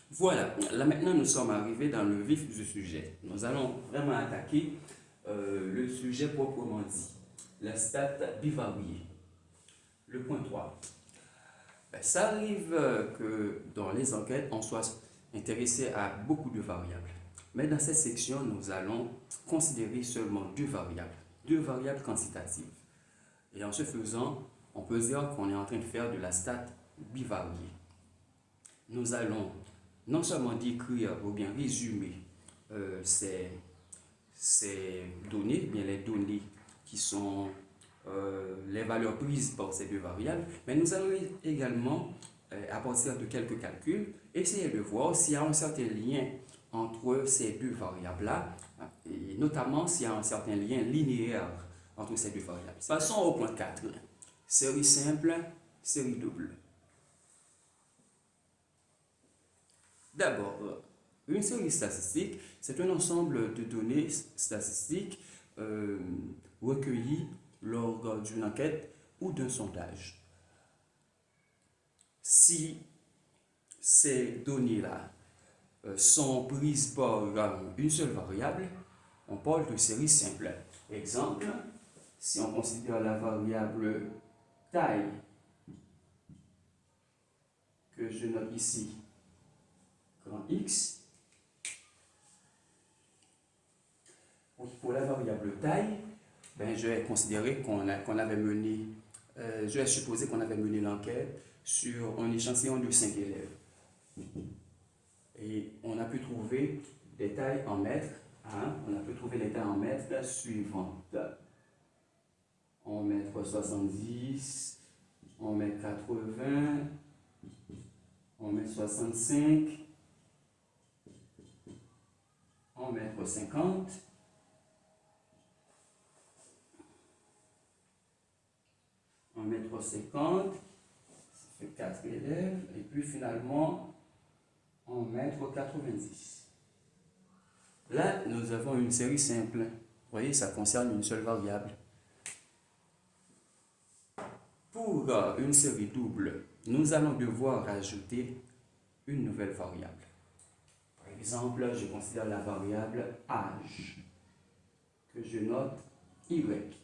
Voilà, là maintenant nous sommes arrivés dans le vif du sujet. Nous allons vraiment attaquer le sujet proprement dit, la stat bivariée. Le point 3. Ça arrive que dans les enquêtes, on soit intéressé à beaucoup de variables. Mais dans cette section, nous allons considérer seulement deux variables quantitatives. Et en ce faisant, on peut dire qu'on est en train de faire de la stat bivariée. Nous allons non seulement décrire ou bien résumer ces données, bien les données qui sont les valeurs prises par ces deux variables, mais nous allons également, à partir de quelques calculs, essayer de voir s'il y a un certain lien entre ces deux variables-là, et notamment s'il y a un certain lien linéaire entre ces deux variables. Passons au point 4. Série simple, série double. D'abord, une série statistique, c'est un ensemble de données statistiques recueillies lors d'une enquête ou d'un sondage. Si ces données-là sont prises par une seule variable, on parle de série simple. Exemple, si on considère la variable taille, que je note ici, grand X, pour la variable taille, je vais considérer qu'on avait mené, je vais supposer qu'on avait mené l'enquête sur un échantillon de 5 élèves. Et on a pu trouver des tailles en mètres, on a pu trouver les tailles en mètres suivantes. En mètre 70, en mètre 80, en mètre 65, en mètre 50, en mètre 50, ça fait 4 élèves, et puis finalement en mètre 90. Là, nous avons une série simple. Vous voyez, ça concerne une seule variable. Pour une série double, nous allons devoir ajouter une nouvelle variable. Par exemple, je considère la variable âge, que je note Y.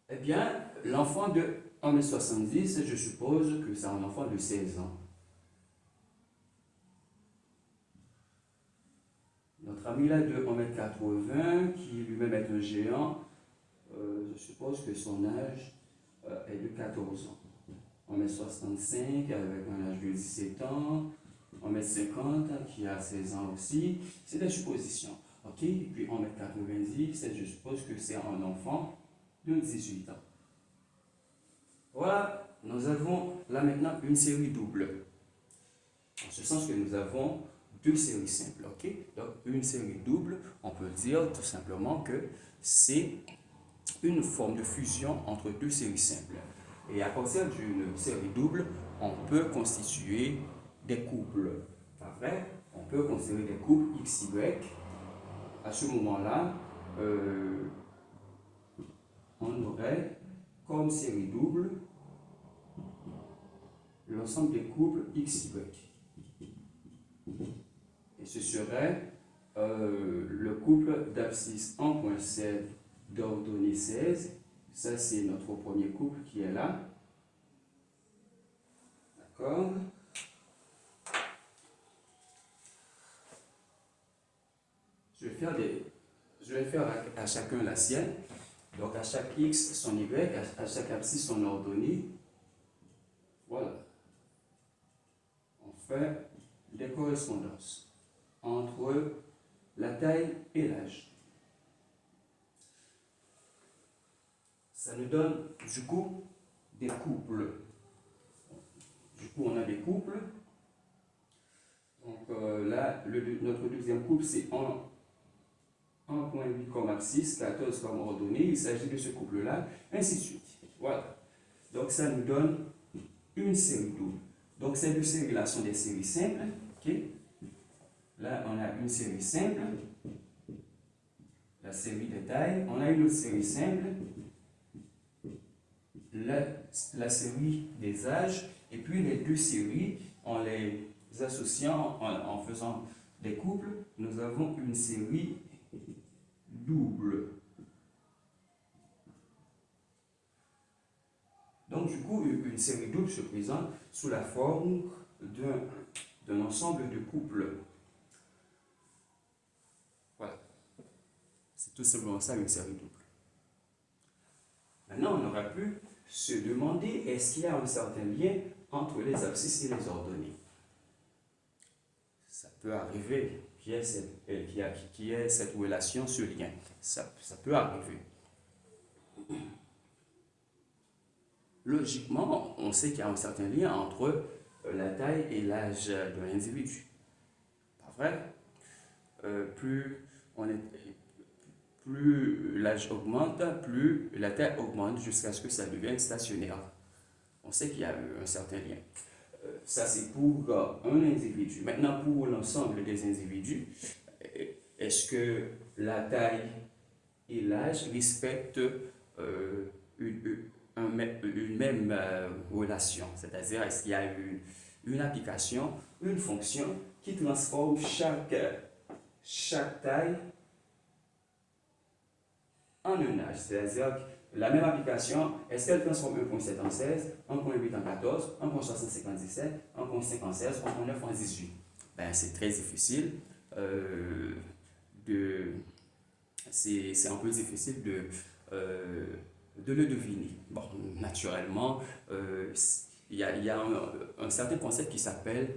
Eh bien, l'enfant de 1m70, je suppose que c'est un enfant de 16 ans. Notre ami là de 1m80, qui lui-même est un géant, je suppose que son âge est de 14 ans. 1m65 avec un âge de 17 ans, 1m50 qui a 16 ans aussi, c'est des suppositions. Ok, et puis 1m90, je suppose que c'est un enfant de 18 ans. Voilà, nous avons là maintenant une série double. En ce sens que nous avons deux séries simples. Ok, donc une série double, on peut dire tout simplement que c'est une forme de fusion entre deux séries simples. Et à partir d'une série double, on peut constituer des couples. Pas vrai? On peut considérer des couples XY. À ce moment-là, on aurait comme série double l'ensemble des couples XY. Et ce serait le couple d'abscisse 1.7 d'ordonnée 16. Ça, c'est notre premier couple qui est là. D'accord? Je vais faire à chacun la sienne. Donc, à chaque X, son Y, à chaque abscisse, son ordonnée. Voilà. On fait des correspondances entre la taille et l'âge. Ça nous donne, du coup, des couples. Du coup, on a des couples. Donc là, notre deuxième couple, c'est 1.8 comme abscisse, 14 comme ordonnée. Il s'agit de ce couple-là, ainsi de suite. Voilà. Donc, ça nous donne une série double. Donc, ces deux séries-là sont des séries simples. Okay? Là, on a une série simple, la série de taille. On a une autre série simple, la série des âges. Et puis les deux séries, en les associant, en faisant des couples, nous avons une série double. Donc du coup, une série double se présente sous la forme d'un ensemble de couples. Voilà. C'est tout simplement ça une série double. Maintenant, on aurait pu se demander est-ce qu'il y a un certain lien entre les abscisses et les ordonnées. Ça peut arriver qu'il y ait cette relation, ce lien. Ça peut arriver. Logiquement, on sait qu'il y a un certain lien entre la taille et l'âge de l'individu. Pas vrai? Plus l'âge augmente, plus la taille augmente jusqu'à ce que ça devienne stationnaire. On sait qu'il y a un certain lien. Ça, c'est pour un individu. Maintenant, pour l'ensemble des individus, est-ce que la taille et l'âge respectent une même relation? C'est-à-dire, est-ce qu'il y a une application, une fonction qui transforme chaque taille en un âge? C'est-à-dire la même application, est-ce qu'elle transforme 1.7 en 16, 1.8 en 14, 1.65 en 17, 1.5 en 16, 1.9 en 18? Ben, c'est très difficile c'est un peu difficile de le deviner. Bon, naturellement, il y a un certain concept qui s'appelle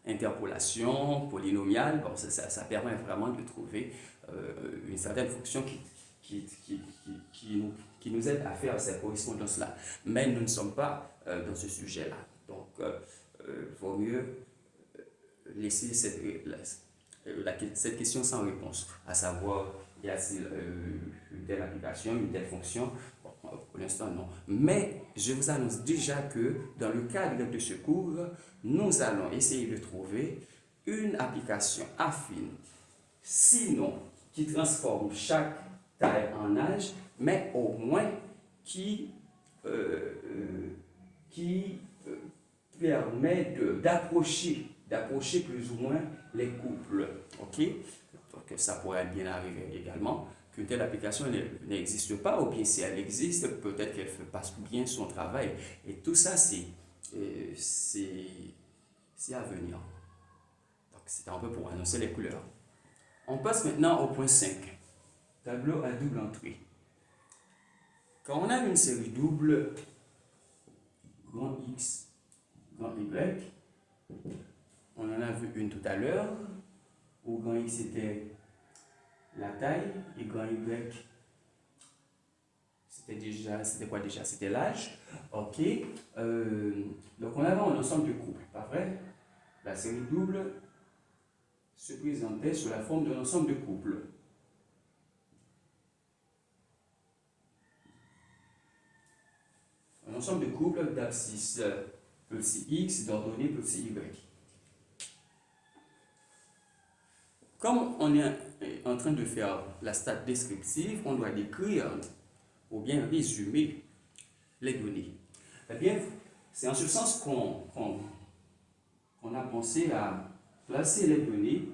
interpolation polynomiale. Bon, ça permet vraiment de trouver une certaine fonction qui nous aide à faire cette correspondance-là. Mais nous ne sommes pas dans ce sujet-là. Donc, vaut mieux laisser cette question sans réponse, à savoir, y a-t-il une telle application, une telle fonction? Bon, pour l'instant, non. Mais je vous annonce déjà que dans le cadre de ce cours, nous allons essayer de trouver une application affine, sinon qui transforme chaque taille en âge, mais au moins qui permet d'approcher plus ou moins les couples. Ok? Donc ça pourrait bien arriver également qu'une telle application n'existe pas, ou bien si elle existe, peut-être qu'elle ne fait pas bien son travail. Et tout ça, c'est à venir. Donc c'est un peu pour annoncer les couleurs. On passe maintenant au point 5. Tableau à double entrée. Quand on a une série double, grand X, grand Y, on en a vu une tout à l'heure, où grand X c'était la taille et grand Y c'était quoi déjà? C'était l'âge. Ok. Donc on avait un ensemble de couples, pas vrai? La série double se présentait sous la forme d'un ensemble de couples. Un ensemble de couples d'abscisse petit x, d'ordonnée petit y. Comme on est en train de faire la stat descriptive, on doit décrire ou bien résumer les données. Eh bien, c'est en ce sens qu'on a pensé à placer les données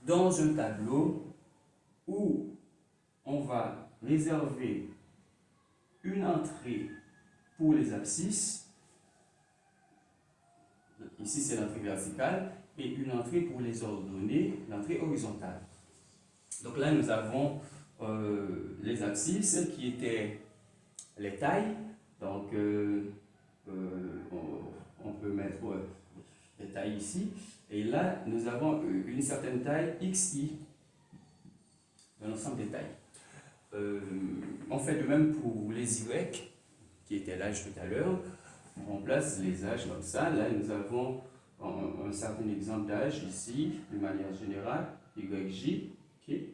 dans un tableau où on va réserver une entrée pour les abscisses, ici c'est l'entrée verticale, et une entrée pour les ordonnées, l'entrée horizontale. Donc là nous avons les abscisses qui étaient les tailles, donc on peut mettre les tailles ici, et là nous avons une certaine taille xi dans l'ensemble des tailles. On fait de même pour les y, qui étaient l'âge tout à l'heure. On place les âges comme ça. Là, nous avons un certain exemple d'âge ici, de manière générale, YJ. Okay.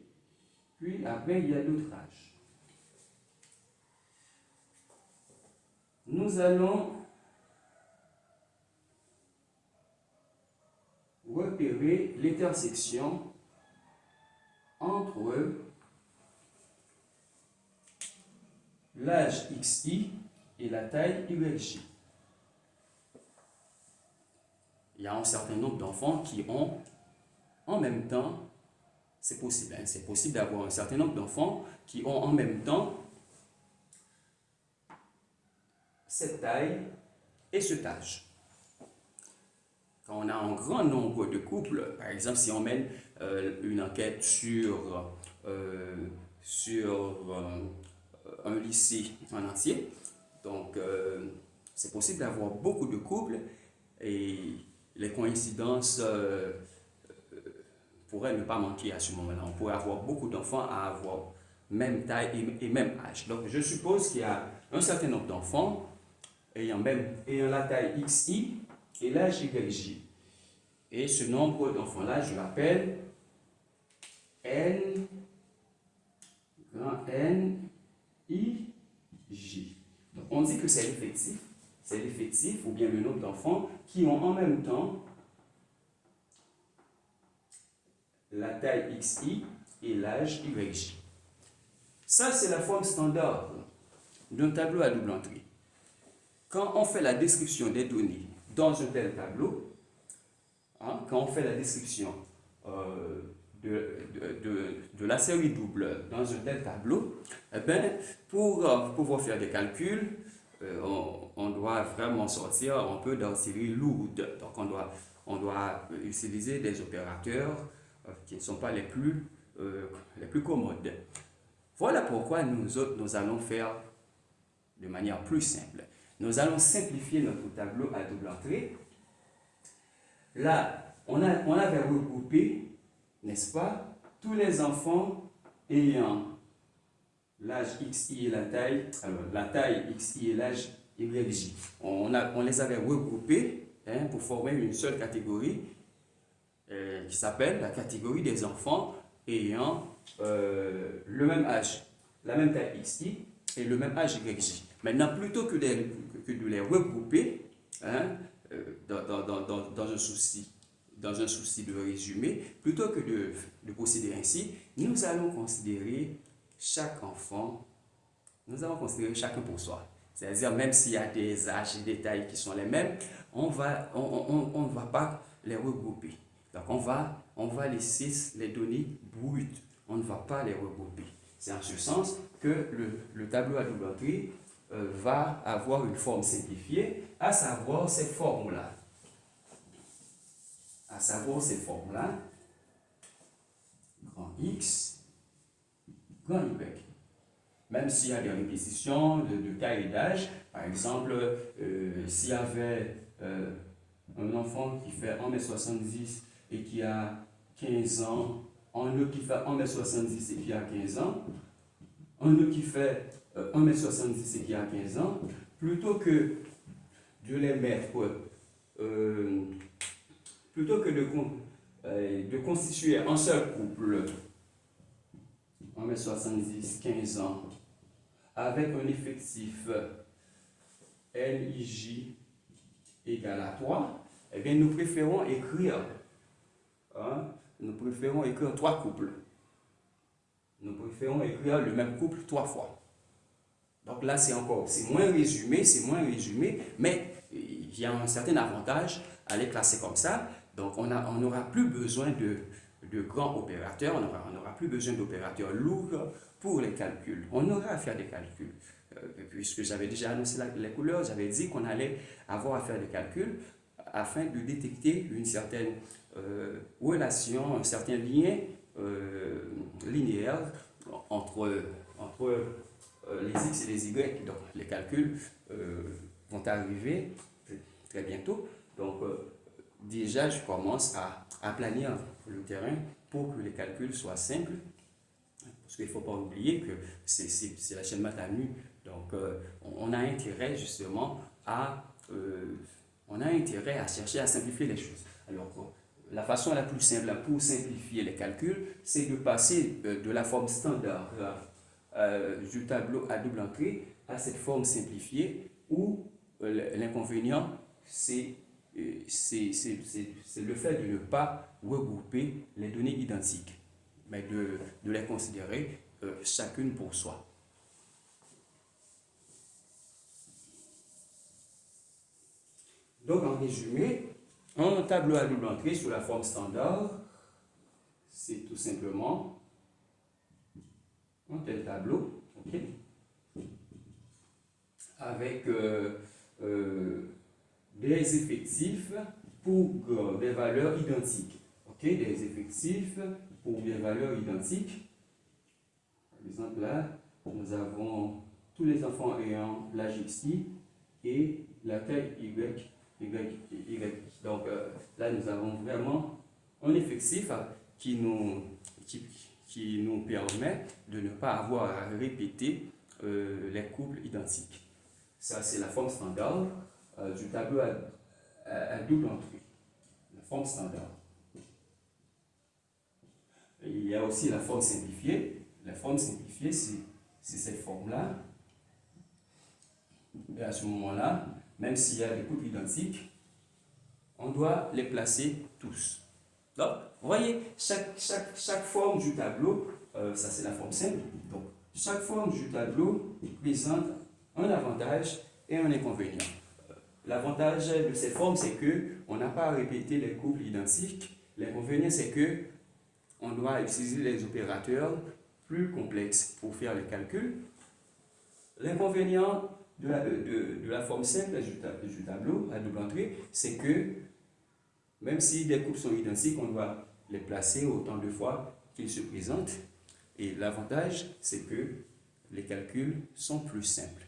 Puis après, il y a d'autres âges. Nous allons repérer l'intersection entre l'âge XI et la taille YJ. Il y a un certain nombre d'enfants qui ont en même temps, c'est possible, hein, c'est possible d'avoir un certain nombre d'enfants qui ont en même temps cette taille et cet âge. Quand on a un grand nombre de couples, par exemple si on mène une enquête sur un lycée en entier, donc c'est possible d'avoir beaucoup de couples et les coïncidences pourraient ne pas manquer à ce moment-là. On pourrait avoir beaucoup d'enfants à avoir même taille et même âge. Donc je suppose qu'il y a un certain nombre d'enfants ayant la taille XI et l'âge YJ. Et ce nombre d'enfants-là, je l'appelle N, grand N, I, J. Donc on dit que c'est l'effectif ou bien le nombre d'enfants qui ont en même temps la taille XI et l'âge YJ. Ça, c'est la forme standard d'un tableau à double entrée. Quand on fait la description des données dans un tel tableau, quand on fait la description de la série double dans un tel tableau, eh bien, pour pouvoir faire des calculs, on doit vraiment sortir un peu d'une série lourde. Donc, on doit utiliser des opérateurs qui ne sont pas les plus commodes. Voilà pourquoi nous allons faire de manière plus simple. Nous allons simplifier notre tableau à double entrée. Là, on avait regroupé, n'est-ce pas, tous les enfants ayant l'âge XI et la taille XI et l'âge YJ. On les avait regroupés pour former une seule catégorie qui s'appelle la catégorie des enfants ayant le même âge, la même taille XI et le même âge YJ. Maintenant, plutôt que de les regrouper dans un souci de résumé, plutôt que de procéder ainsi, nous allons considérer chaque enfant, nous allons considérer chacun pour soi. C'est-à-dire, même s'il y a des âges et des tailles qui sont les mêmes, on ne va pas les regrouper. Donc, on va laisser les données brutes. On ne va pas les regrouper. C'est en ce sens que le tableau à double entrée va avoir une forme simplifiée, à savoir ces formes-là. Grand X, grand Y. Même s'il y a des répétitions de taille et d'âge, par exemple, s'il y avait un enfant qui fait 1m70 et qui a 15 ans, un autre qui fait 1m70 et qui a 15 ans, un autre qui fait 1m70 et qui a 15 ans, plutôt que de les mettre, plutôt que de constituer un seul couple, 1m70, 15 ans, avec un effectif LIJ égale à 3, eh bien, nous préférons écrire trois couples. Nous préférons écrire le même couple 3 fois. Donc là, c'est moins résumé, mais il y a un certain avantage à les classer comme ça. Donc on n'aura plus besoin de grands opérateurs, on n'aura plus besoin d'opérateurs lourds pour les calculs. On aura à faire des calculs. Puisque j'avais déjà annoncé les couleurs, j'avais dit qu'on allait avoir à faire des calculs afin de détecter une certaine relation, un certain lien linéaire entre les X et les Y. Donc les calculs vont arriver très bientôt. Donc déjà, je commence à aplanir le terrain pour que les calculs soient simples. Parce qu'il ne faut pas oublier que c'est la chaîne maths à nu. Donc, on a intérêt justement à chercher à simplifier les choses. Alors, la façon la plus simple pour simplifier les calculs, c'est de passer de la forme standard du tableau à double entrée à cette forme simplifiée où l'inconvénient, c'est le fait de ne pas regrouper les données identiques, mais de les considérer chacune pour soi. Donc, en résumé, un tableau à double entrée sous la forme standard, c'est tout simplement un tel tableau, ok, avec des effectifs pour des valeurs identiques. Ok, des effectifs pour des valeurs identiques. Par exemple, là, nous avons tous les enfants ayant l'âge XI et la taille Y. Donc là, nous avons vraiment un effectif qui nous permet de ne pas avoir à répéter les couples identiques. Ça, c'est la forme standard du tableau à double entrée. La forme standard. Et il y a aussi la forme simplifiée. La forme simplifiée, c'est cette forme-là. Et à ce moment-là, même s'il y a des couples identiques, on doit les placer tous. Donc, vous voyez, chaque forme du tableau, ça c'est la forme simple. Donc, chaque forme du tableau présente un avantage et un inconvénient. L'avantage de cette forme, c'est qu'on n'a pas à répéter les couples identiques. L'inconvénient, c'est que on doit utiliser les opérateurs plus complexes pour faire les calculs. L'inconvénient de la forme simple du tableau à double entrée, c'est que même si des couples sont identiques, on doit les placer autant de fois qu'ils se présentent. Et l'avantage, c'est que les calculs sont plus simples.